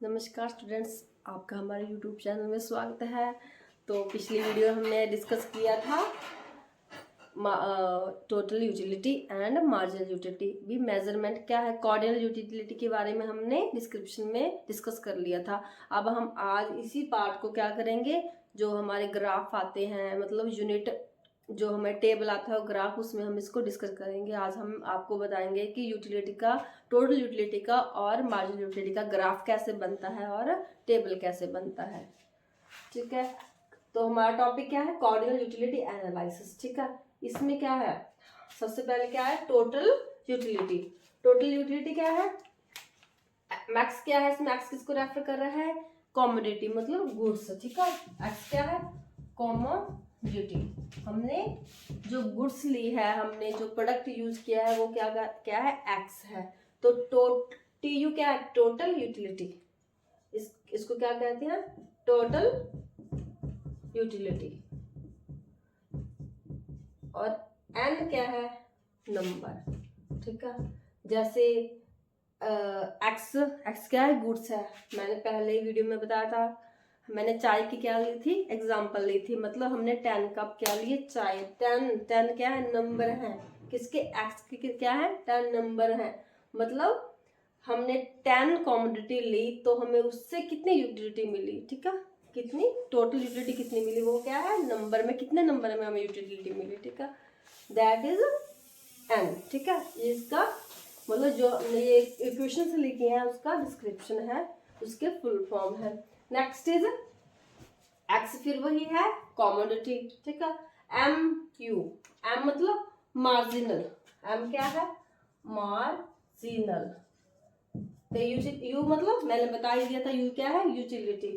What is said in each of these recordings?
नमस्कार स्टूडेंट्स, आपका हमारे YouTube चैनल में स्वागत है। तो पिछली वीडियो हमने डिस्कस किया था total utility and marginal utility. भी मेजरमेंट क्या है, कॉर्डिनल यूटिलिटी के बारे में हमने डिस्क्रिप्शन में डिस्कस कर लिया था। अब हम आज इसी पार्ट को क्या करेंगे, जो हमारे ग्राफ आते हैं, मतलब यूनिट जो हमें टेबल आता है ग्राफ, उसमें हम इसको डिस्कस करेंगे। आज हम आपको बताएंगे कि यूटिलिटी का, टोटल यूटिलिटी का और मार्जिनल यूटिलिटी का ग्राफ कैसे बनता है और टेबल कैसे बनता है। ठीक है, तो हमारा टॉपिक क्या है, कॉर्डिनल यूटिलिटी एनालिसिस। ठीक है, इसमें क्या है, सबसे पहले क्या है, टोटल यूटिलिटी। टोटल यूटिलिटी क्या है, मैक्स क्या है, इसमें मैक्स किसको रेफर कर रहा है, कॉमोडिटी मतलब गुड्स। ठीक है, एक्स क्या है, कॉमोडिटी। हमने जो गुड्स ली है, हमने जो प्रोडक्ट यूज किया है वो क्या है, एक्स है। तो टी यू क्या है, टोटल यूटिलिटी। इसको क्या कहते हैं, टोटल यूटिलिटी। और एन क्या है, नंबर। ठीक है, जैसे एक्स क्या है, गुड्स है। मैंने पहले वीडियो में बताया था, मैंने चाय की क्या ली थी, एग्जांपल ली थी। मतलब हमने 10 कप क्या लिए, चाय। 10 क्या है, नंबर है। किसके, एक्स के क्या है, 10 नंबर है। मतलब हमने 10 कॉमोडिटी ली तो हमें उससे कितनी यूटिलिटी मिली। ठीक है, कितनी टोटल यूटिलिटी कितनी मिली, वो क्या है, नंबर में, कितने नंबर में हमें यूटिलिटी मिली। ठीक है, दैट इज एन। ठीक है, इसका मतलब जो ये इक्वेशन से लिखे हैं उसका डिस्क्रिप्शन है, उसके फुल फॉर्म है। नेक्स्ट इज एक्स, फिर वही है कॉमोडिटी। ठीक है, एम क्यू, एम मतलब मार्जिनल। एम क्या है, मार्जिनल। तो यू मतलब मैंने बता ही दिया था, यू क्या है, यूटिलिटी।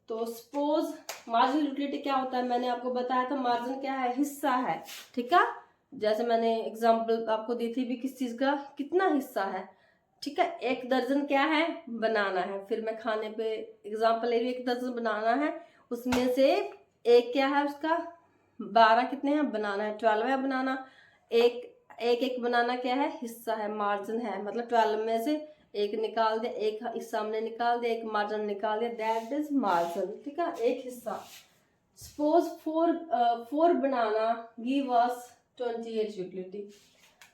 तो सपोज मार्जिनल यूटिलिटी क्या होता है, मैंने आपको बताया था, मार्जिन क्या है, हिस्सा है। ठीक है, जैसे मैंने एग्जांपल आपको दी थी भी, किस चीज का कितना हिस्सा है। ठीक है, 1 दर्जन क्या है, बनाना है। फिर मैं खाने पे एग्जांपल ले रही हूँ, 1 दर्जन बनाना है, उसमें से एक क्या है, उसका 12 कितने हैं, बनाना है, 12 है बनाना। एक एक बनाना क्या है, हिस्सा है, मार्जिन है। मतलब 12 में से एक निकाल दे, एक हिस्सा हमने निकाल दिया, एक मार्जिन निकाल दिया, दैट इज मार्जिन। ठीक है, एक हिस्सा। सपोज 4 बनाना गिव अस 28 यूटिलिटी।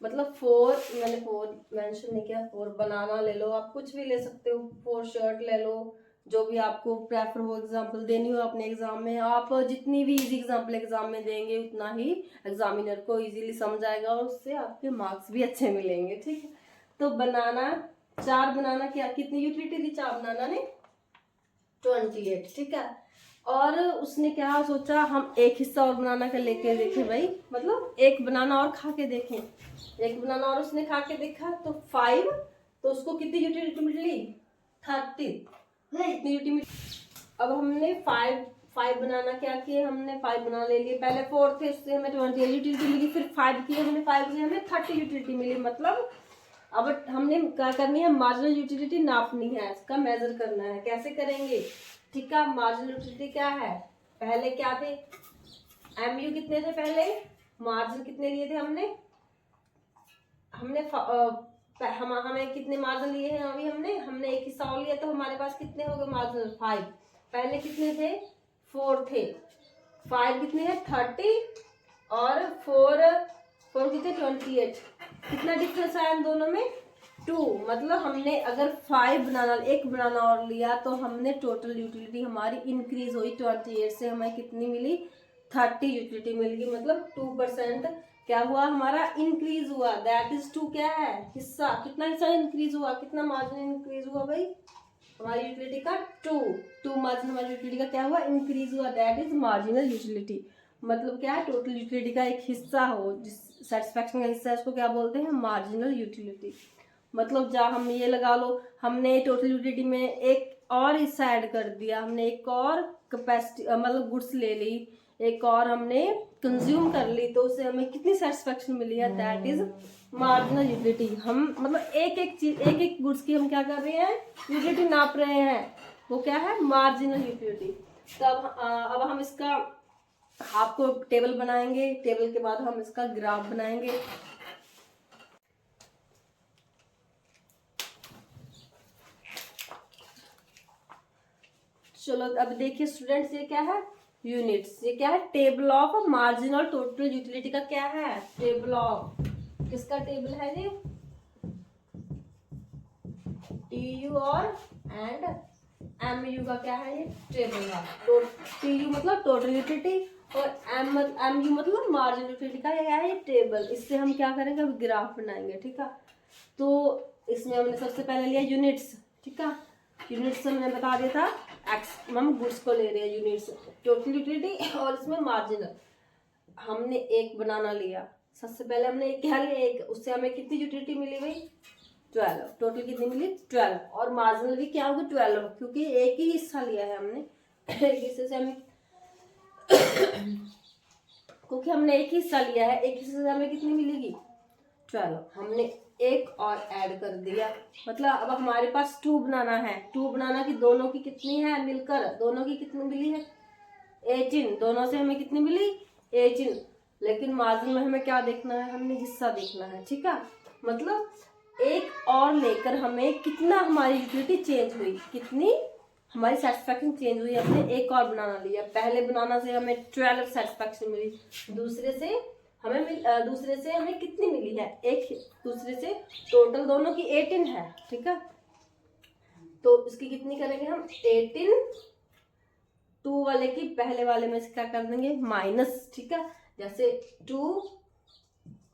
मतलब 4, मैंने 4 मेंशन नहीं किया, 4 बनाना ले लो, आप कुछ भी ले सकते हो, 4 शर्ट ले लो, जो भी आपको प्रेफर हो, एग्जाम्पल देनी हो अपने एग्जाम में। आप जितनी भी इजी एग्जाम्पल एग्जाम में देंगे उतना ही एग्जामिनर को इजीली समझ आएगा और उससे आपके मार्क्स भी अच्छे मिलेंगे। ठीक है, तो बनाना 4 बनाना क्या, कितनी यूटिलिटी दी 4 बनाना ने, 28। ठीक है, और उसने क्या सोचा, हम एक हिस्सा और बनाना का लेके देखे भाई, मतलब एक बनाना और खा के देखें। एक बनाना और उसने खा के देखा तो 5, तो उसको कितनी यूटिलिटी मिली, 30। कितनी यूटिलिटी। अब हमने 5 बनाना क्या किए, हमने 5 बनाना ले लिए, पहले 4 थे, उससे हमें 28 यूटिलिटी मिली। फिर 5 किए हमने, 5 से हमें 30 यूटिलिटी मिली। मतलब अब हमने क्या करनी है, मार्जिनल यूटिलिटी नापनी है, इसका मेजर करना है। कैसे करेंगे, ठीक है, मार्जिनल यूटिलिटी क्या है, पहले क्या थे, एमयू कितने थे पहले, मार्जिन कितने लिए थे हमने हमें कितने मार्जिन लिए हैं अभी, हमने एक हिस्सा और लिया, तो हमारे पास कितने हो गए मार्जिन, 5। पहले कितने थे, 4 थे। 5 कितने हैं, 30, और 4 कितने, 28। कितना डिफरेंस आया इन दोनों में, 2। मतलब हमने अगर 5 बनाना, एक बनाना और लिया, तो हमने टोटल यूटिलिटी हमारी इंक्रीज हुई, 28 से हमें कितनी मिली, 30 यूटिलिटी मिल गई। मतलब 2% क्या हुआ, हमारा इंक्रीज हुआ, दैट इज 2 क्या है, हिस्सा। कितना हिस्सा इंक्रीज हुआ, कितना मार्जिन इंक्रीज हुआ भाई, हमारी यूटिलिटी का 2 मार्जिन हमारी यूटिलिटी का क्या हुआ, इंक्रीज हुआ, दैट इज मार्जिनल यूटिलिटी। मतलब क्या है, टोटल यूटिलिटी का एक हिस्सा हो, जिस सेटिस्फैक्शन का हिस्सा है, उसको क्या बोलते हैं, मार्जिनल यूटिलिटी। मतलब जहाँ हम ये लगा लो, हमने टोटल यूटिलिटी में एक और हिस्सा ऐड कर दिया, हमने एक और कैपेसिटी मतलब गुड्स ले ली, एक और हमने कंज्यूम कर ली, तो उससे हमें कितनी सेटिस्फेक्शन मिली है, दैट इज मार्जिनल यूटिलिटी। हम मतलब एक एक चीज, एक एक गुड्स की हम क्या कर रहे हैं, यूटिलिटी नाप रहे हैं, वो क्या है, मार्जिनल यूटिलिटी। तो अब हम इसका आपको टेबल बनाएंगे, टेबल के बाद हम इसका ग्राफ बनाएंगे। चलो अब देखिए स्टूडेंट्स, ये क्या है, यूनिट्स। ये क्या है, टेबल ऑफ मार्जिन और टोटल यूटिलिटी का क्या है, टेबल ऑफ, किसका टेबल है ये, टीयू और एंड एमयू का क्या है, ये टेबल है। टीयू मतलब टोटल यूटिलिटी और एमयू मतलब मार्जिन यूटिलिटी का क्या है, ये टेबल। इससे हम क्या करेंगे, अब ग्राफ बनाएंगे, ठीक है। तो इसमें हमने सबसे पहले लिया यूनिट्स, ठीक है। यूनिट्स हमने बता दिया था, एक्स हम गुड्स को ले रहे हैं यूनिट्स, टोटल यूटिलिटी और इसमें मार्जिनल। हमने एक बनाना लिया, सबसे पहले हमने क्या लिया, एक, उससे हमें कितनी यूटिलिटी मिली भाई, 12। टोटल कितनी मिली, 12। और मार्जिनल भी क्या होगा, 12, क्योंकि एक ही हिस्सा लिया है हमने। एक हिस्से से हमें क्योंकि हमने एक हिस्सा लिया है, एक हिस्से से हमें कितनी मिलेगी, 12। हमने एक और ऐड कर दिया, मतलब अब हमारे पास 2 बनाना है। 2 बनाना की दोनों की कितनी है, मिलकर दोनों की कितनी मिली है, 18। दोनों से हमें कितनी मिली, 18। लेकिन मार्जिन में हमें क्या देखना है, हमने हिस्सा देखना है, ठीक है। मतलब एक और लेकर हमें कितना हमारी यूटिलिटी चेंज हुई, कितनी हमारी सेटिस्फैक्शन चेंज हुई। हमने एक और बनाना लिया, पहले बनाना से हमें 12 सेटिस्फैक्शन मिली, दूसरे से हमें कितनी मिली है, एक, दूसरे से टोटल दोनों की 18 है, ठीक है। तो इसकी कितनी करेंगे हम, 18, 2 वाले की पहले वाले में से क्या कर देंगे, माइनस, ठीक है। जैसे 2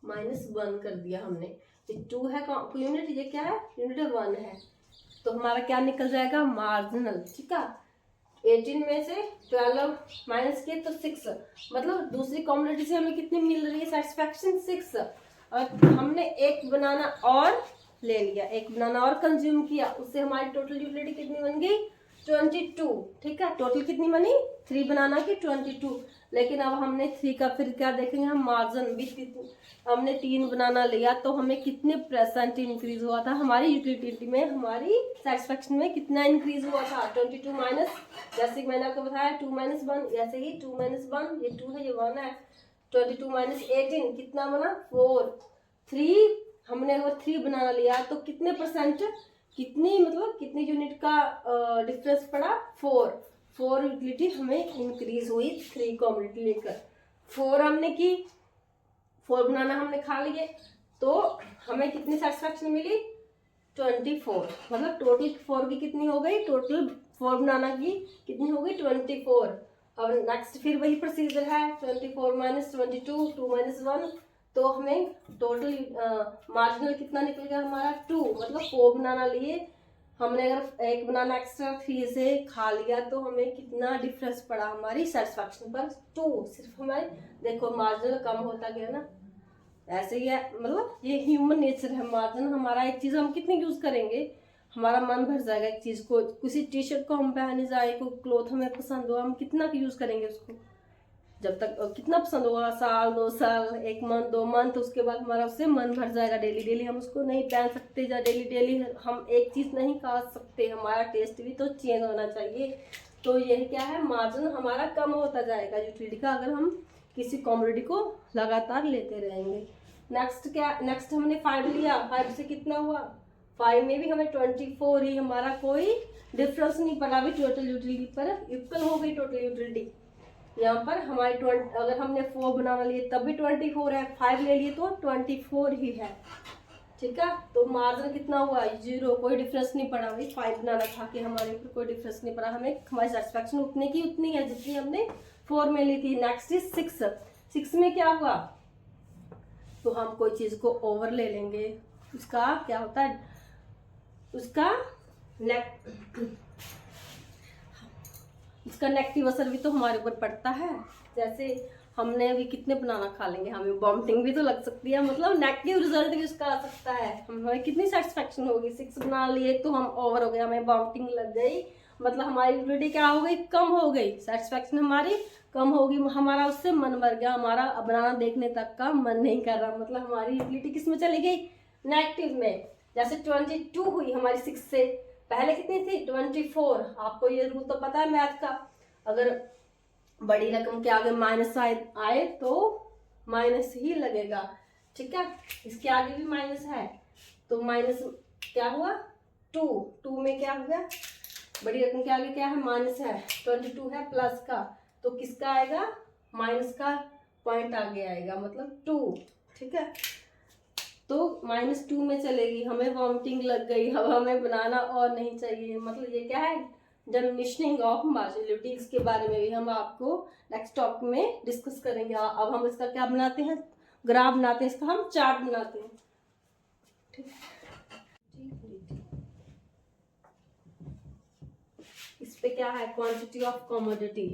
माइनस 1 कर दिया हमने, ये 2 है यूनिट, ये क्या है, यूनिट 1 है, तो हमारा क्या निकल जाएगा, मार्जिनल, ठीक है। 18 में से 12 माइनस किए तो 6, मतलब दूसरी कॉम्युनिटी से हमें कितनी मिल रही है सेटिस्फैक्शन, 6। और हमने एक बनाना और ले लिया, एक बनाना और कंज्यूम किया, उससे हमारी टोटल यूटिलिटी कितनी बन गई, 22, ठीक है। टोटल कितनी बनी, 3 बनाना की 22। लेकिन अब हमने 3 का फिर क्या देखेंगे हम, मार्जिन भी हमने 3 बनाना लिया तो हमें कितने % इंक्रीज हुआ था हमारी यूटिलिटी में, हमारी सेटिस्फैक्शन में कितना इंक्रीज हुआ था, 22 माइनस, जैसे मैंने आपको बताया 2 माइनस 1, ऐसे ही 2 माइनस 1, ये 2 है, ये 1 है, 22 माइनस 18 कितना बना, 4। 3 हमने अगर 3 बनाना लिया तो कितने %, कितनी मतलब कितनी यूनिट का डिफरेंस पड़ा, 4 यूटिलिटी हमें इंक्रीज हुई 3 कॉम्युनिटी लेकर। 4 हमने की, 4 बनाना हमने खा लिए, तो हमें कितनी सेटिस्फैक्शन मिली, 24। मतलब टोटल 4 की कितनी हो गई, टोटल 4 बनाना की कितनी हो गई, 24। अब नेक्स्ट फिर वही प्रोसीजर है, 24 माइनस 22, 2 माइनस 1, तो हमें टोटल मार्जिनल कितना निकल गया हमारा, 2। मतलब 4 बनाना लिए हमने, अगर एक बनाना एक्स्ट्रा 3 से खा लिया तो हमें कितना डिफरेंस पड़ा हमारी सेटिस्फैक्शन पर, 2। सिर्फ हमारे देखो मार्जिनल कम होता गया ना, ऐसे ही है, मतलब ये ह्यूमन नेचर है। मार्जिन हमारा, एक चीज हम कितनी यूज करेंगे, हमारा मन भर जाएगा एक चीज को, किसी टी शर्ट को हम पहने जाए, कोई क्लोथ हमें पसंद हो, हम कितना यूज करेंगे उसको, जब तक कितना पसंद होगा, साल 2 साल, 1 मंथ 2 मंथ, उसके बाद हमारा उससे मन भर जाएगा। डेली डेली हम उसको नहीं पहन सकते, या डेली डेली हम एक चीज़ नहीं खा सकते, हमारा टेस्ट भी तो चेंज होना चाहिए। तो यही क्या है, मार्जिन हमारा कम होता जाएगा यूटिलिटी का, अगर हम किसी कॉमोडिटी को लगातार लेते रहेंगे। नेक्स्ट हमने 5 लिया, 5 से कितना हुआ, 5 में भी हमें 24 ही, हमारा कोई डिफरेंस नहीं पड़ा, अभी टोटल यूटिलिटी पर इक्वल हो गई टोटल यूटिलिटी। यहाँ पर हमारे अगर हमने 4 बनाना लिए तब भी 24 है, 5 ले लिए तो 24 ही है, ठीक है। तो मार्जिन कितना हुआ, 0, कोई डिफरेंस नहीं पड़ा भाई, 5 बनाना खा के हमारे ऊपर कोई डिफरेंस नहीं पड़ा, हमें हमारी सेटिस्फैक्शन उतनी की उतनी है जितनी हमने 4 में ली थी। नेक्स्ट इज 6 में क्या हुआ, तो हम कोई चीज को ओवर ले लेंगे, उसका क्या होता है, उसका इसका नेगेटिव असर भी तो हमारे ऊपर पड़ता है। जैसे हमने अभी कितने बनाना खा लेंगे, हमें वॉमिटिंग भी तो लग सकती है, मतलब नेगेटिव रिजल्ट भी उसका आ सकता है। हमें कितनी सेटिस्फैक्शन होगी, 6 बना लिए तो हम ओवर हो गए, हमें वॉमिटिंग लग गई, मतलब हमारी यूटिलिटी क्या हो गई, कम हो गई, सेटिस्फैक्शन हमारी कम होगी, हमारा उससे मन भर गया, हमारा बनाना देखने तक का मन नहीं कर रहा, मतलब हमारी यूटिलिटी किस में चली गई, नेगेटिव में। जैसे 22 हुई हमारी 6 से, पहले कितनी थी 24। आपको ये रूल तो पता है मैथ का, अगर बड़ी रकम के आगे माइनस आए तो माइनस ही लगेगा, ठीक है। इसके आगे भी माइनस है तो माइनस क्या हुआ, 2 में क्या हो गया बड़ी रकम के आगे क्या है, माइनस है, 22 है प्लस का, तो किसका आएगा, माइनस का पॉइंट आगे आएगा, मतलब 2। ठीक है, तो -2 में चलेगी। हमें वॉमिटिंग लग गई, अब हमें बनाना और नहीं चाहिए। मतलब ये क्या है, डेफिनिशनिंग ऑफ मार्जिनलिटी। इसके बारे में भी हम आपको नेक्स्ट टॉपिक में डिस्कस करेंगे। अब हम इसका क्या बनाते हैं, ग्राफ बनाते हैं, इसका हम चार्ट बनाते हैं। ठीक है, इस पे क्या है, क्वांटिटी ऑफ कमोडिटी,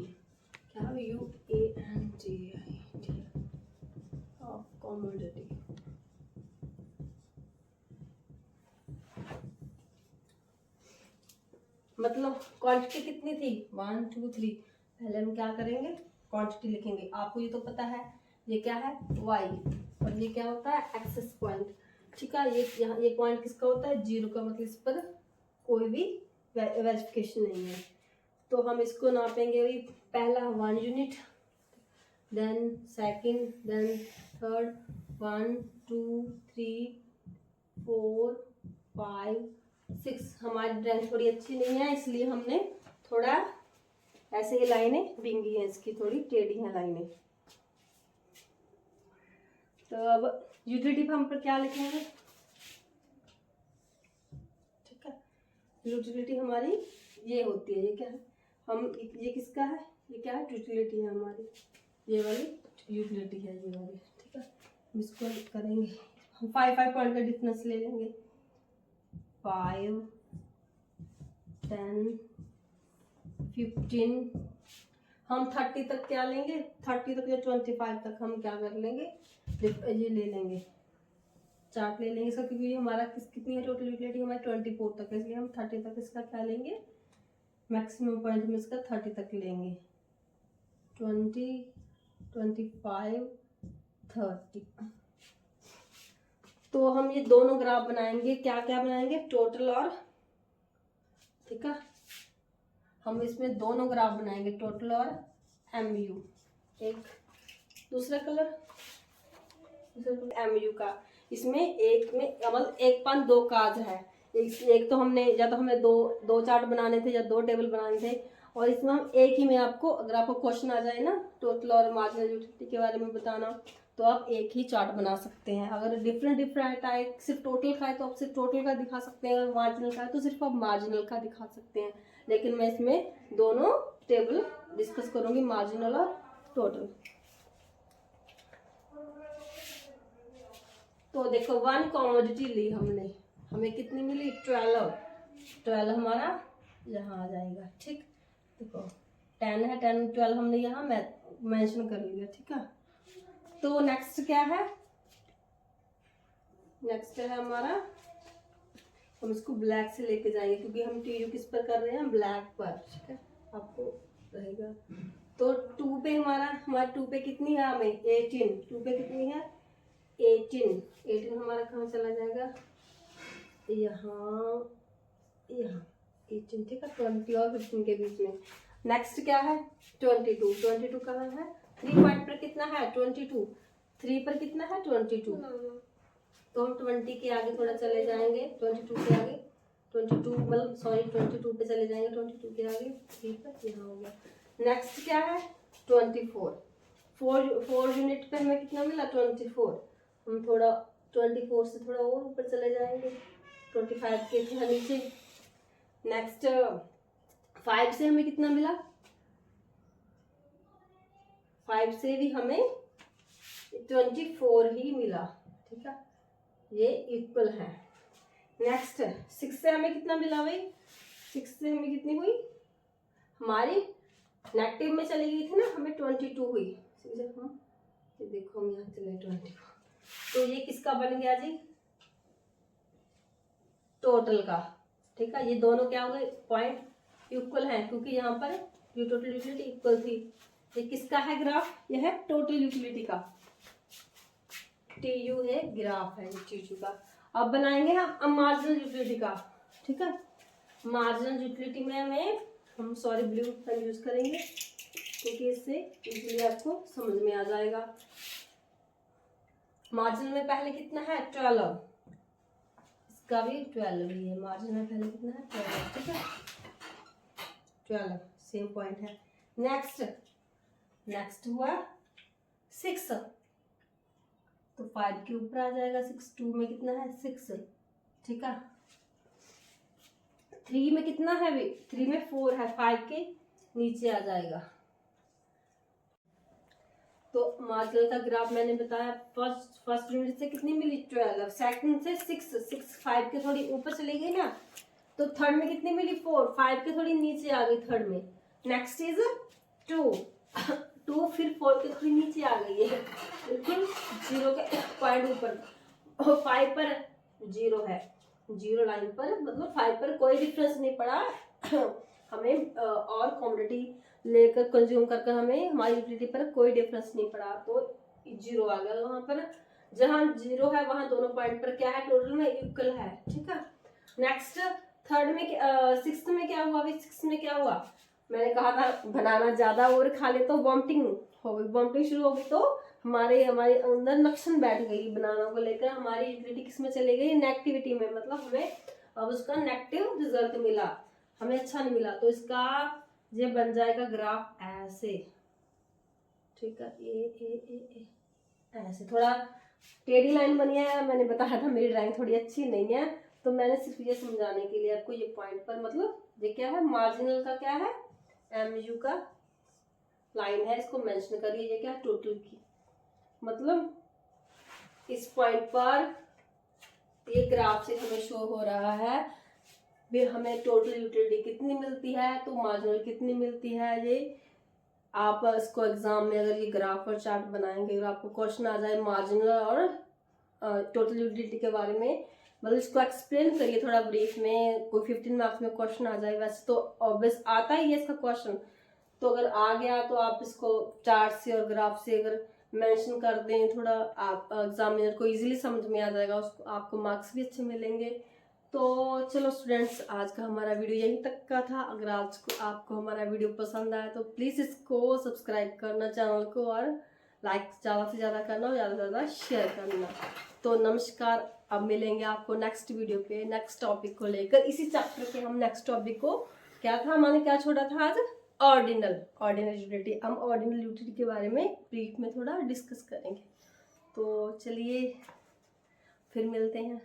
क्या UANTI ऑफ कमोडिटी। मतलब क्वांटिटी कितनी थी, 1 2 3। पहले हम क्या करेंगे, क्वांटिटी लिखेंगे। आपको ये तो पता है, ये क्या है, y, और ये क्या होता है, एक्सेस पॉइंट। ठीक है, ये यहाँ ये पॉइंट किसका होता है, 0 का, मतलब इस पर कोई भी वेरिफिकेशन नहीं है। तो हम इसको नापेंगे, वही पहला 1 unit, then second, then third, 1 2 3 4 5 6। हमारी ड्राइंग थोड़ी अच्छी नहीं है, इसलिए हमने थोड़ा ऐसे ही लाइनें बिंगी हैं, इसकी थोड़ी टेढ़ी हैं लाइनें। तो अब यूटिलिटी हम पर क्या लिखेंगे, ठीक है, यूटिलिटी हमारी ये होती है, ये क्या है, हम ये किसका है, ये क्या है, यूटिलिटी है हमारी, ये वाली यूटिलिटी है, ये वाली। ठीक है, हम इसको करेंगे, हम 5 पॉइंट का डिफरेंस ले लेंगे, 5 10 15। हम 30 तक क्या लेंगे, 30 तक या 25 तक हम क्या कर लेंगे, ये ले लेंगे, चार्ट ले लेंगे इसका, क्योंकि हमारा कितनी है टोटल यूटिलिटी, हमारी 24 तक है, इसलिए हम 30 तक इसका क्या लेंगे, मैक्सिमम पॉइंट हम इसका 30 तक लेंगे, 20 25 30। तो हम ये दोनों ग्राफ बनाएंगे, क्या क्या बनाएंगे, टोटल और, ठीक है, हम इसमें दोनों ग्राफ बनाएंगे, टोटल और MU। एक दूसरा कलर MU का, इसमें एक में मतलब 1.2 काज है, एक तो हमने, या तो हमें दो चार्ट बनाने थे या 2 टेबल बनाने थे, और इसमें हम एक ही में आपको, अगर आपको क्वेश्चन आ जाए ना टोटल और मार्जिनल यूटिलिटी के बारे में बताना, तो आप एक ही चार्ट बना सकते हैं। अगर डिफरेंट आए, सिर्फ टोटल का है तो आप सिर्फ टोटल का दिखा सकते हैं, अगर मार्जिनल का है तो सिर्फ आप मार्जिनल का दिखा सकते हैं। लेकिन मैं इसमें दोनों टेबल डिस्कस करूंगी, मार्जिनल और टोटल। तो देखो 1 कमोडिटी ली हमने, हमें कितनी मिली, 12 हमारा यहाँ आ जाएगा। ठीक, देखो 10 है, 10 12 हमने यहाँ मेंशन कर लिया। ठीक है, तो नेक्स्ट क्या है, नेक्स्ट है हमारा, हम इसको ब्लैक से लेके जाएंगे, क्योंकि हम TU किस पर कर रहे हैं, ब्लैक पर। ठीक है, आपको रहेगा। तो 2 पे हमारा 2 पे कितनी है, हमें 18, 2 पे कितनी है 18 हमारा कहाँ चला जाएगा, यहाँ 18। ठीक है, 20 और 15 के बीच में। नेक्स्ट क्या है, 22 कहाँ है, 3 पॉइंट पर कितना है, 22, 3 पर कितना है 22, तो हम 20 के आगे थोड़ा चले जाएंगे, 22 के आगे, 22 मतलब सॉरी 22 पे चले जाएंगे, 22 के आगे 3 पर, यहाँ हो गया। नेक्स्ट क्या है 24, 4 यूनिट पे हमें कितना मिला 24, हम थोड़ा 24 से थोड़ा और ऊपर चले जाएंगे, 25 के थे नीचे। नेक्स्ट 5 से हमें कितना मिला, 5 से भी हमें 24 ही मिला। ठीक है, ये इक्वल है। नेक्स्ट 6 से हमें कितना मिला भाई, 6 से हमें कितनी हुई, हमारी नेगेटिव में चली गई थी ना, हमें 22 हुई। देखो हम यहाँ चले 24, तो ये किसका बन गया जी, टोटल का। ठीक है, ये दोनों क्या हो गए, पॉइंट इक्वल हैं, क्योंकि यहाँ पर ये टोटल यूटिलिटी इक्वल थी। ये किसका है ग्राफ, यह है टोटल यूटिलिटी का, TU है ग्राफ है TU का। अब बनाएंगे हम मार्जिनल यूटिलिटी का। ठीक है, मार्जिनल यूटिलिटी में हम सॉरी ब्लू पेन यूज करेंगे, क्योंकि इससे इजीली आपको समझ में आ जाएगा। मार्जिन में पहले कितना है 12, इसका भी 12 ही है, मार्जिन में पहले कितना है 12। ठीक है, 12 सेम पॉइंट है। नेक्स्ट हुआ 6, तो 5 के ऊपर आ जाएगा 6। 2 में कितना है 6, ठीक है। 3 में कितना है अभी, 3 में 4 है, 5 के नीचे आ जाएगा। तो मार्जिनल का ग्राफ मैंने बताया, फर्स्ट यूनिट से कितनी मिली 12, सेकंड से 6 5 के थोड़ी ऊपर चली गई ना, तो थर्ड में कितनी मिली 4 5 के थोड़ी नीचे आ गई थर्ड में। नेक्स्ट इज 2 2 फिर 4 के थोड़ी नीचे आ गई है, बिल्कुल 0 के पॉइंट ऊपर। 5 पर 0 है, 0 लाइन पर, मतलब 5 पर कोई डिफरेंस नहीं पड़ा हमें, और क्वांटिटी लेकर कंज्यूम करके हमें हमारी यूटिलिटी पर कोई डिफरेंस नहीं पड़ा, तो 0 आ गया। वहां पर जहां 0 है वहां दोनों पॉइंट पर क्या है, टोटल में इक्वल है, ठीक है। नेक्स्ट थर्ड में सिक्स्थ में क्या हुआ, अभी सिक्स्थ में क्या हुआ, मैंने कहा था बनाना ज्यादा और खा ले तो वॉमिटिंग हो गई, वॉमिटिंग शुरू हो गई, तो हमारे अंदर नक्शन बैठ गई बनाना को लेकर, हमारी यूटिलिटी किस में चली गई, नेगेटिविटी में, मतलब हमें अब उसका नेगेटिव रिजल्ट मिला, हमें अच्छा नहीं मिला। तो इसका ये बन जाएगा ग्राफ ऐसे, ठीक है, ए ऐसे थोड़ा टेढ़ी लाइन बनी है। मैंने बताया था मेरी ड्राइंग थोड़ी अच्छी नहीं है, तो मैंने सिर्फ ये समझाने के लिए आपको ये पॉइंट पर, मतलब ये क्या है, मार्जिनल का क्या है, MU का लाइन है, इसको मेंशन करिए। ये क्या है, टोटल की, मतलब इस पॉइंट पर ये ग्राफ से हमें शो हो रहा है भी हमें टोटल यूटिलिटी कितनी मिलती है, तो मार्जिनल कितनी मिलती है। ये आप इसको एग्जाम में अगर ये ग्राफ और चार्ट बनाएंगे, अगर आपको क्वेश्चन आ जाए मार्जिनल और टोटल यूटिलिटी के बारे में, मतलब इसको एक्सप्लेन करिए थोड़ा ब्रीफ में, कोई 15 मार्क्स में क्वेश्चन आ जाए, वैसे तो ऑब्वियस आता ही है इसका क्वेश्चन, तो अगर आ गया तो आप इसको चार्ट से और ग्राफ से अगर मेंशन कर दें थोड़ा, आप एग्जामिनर को इजीली समझ में आ जाएगा, उसको आपको मार्क्स भी अच्छे मिलेंगे। तो चलो स्टूडेंट्स, आज का हमारा वीडियो यहीं तक का था। अगर आज को आपको हमारा वीडियो पसंद आया तो प्लीज़ इसको सब्सक्राइब करना चैनल को, और लाइक ज़्यादा से ज़्यादा करना और ज़्यादा से ज़्यादा शेयर करना। तो नमस्कार, अब मिलेंगे आपको नेक्स्ट वीडियो पे नेक्स्ट टॉपिक को लेकर। इसी चैप्टर के हम नेक्स्ट टॉपिक को, क्या था हमारे, क्या छोड़ा था आज, ऑर्डिनल यूटिलिटी। हम ऑर्डिनल यूटिलिटी के बारे में ब्रीफ में थोड़ा डिस्कस करेंगे। तो चलिए फिर मिलते हैं।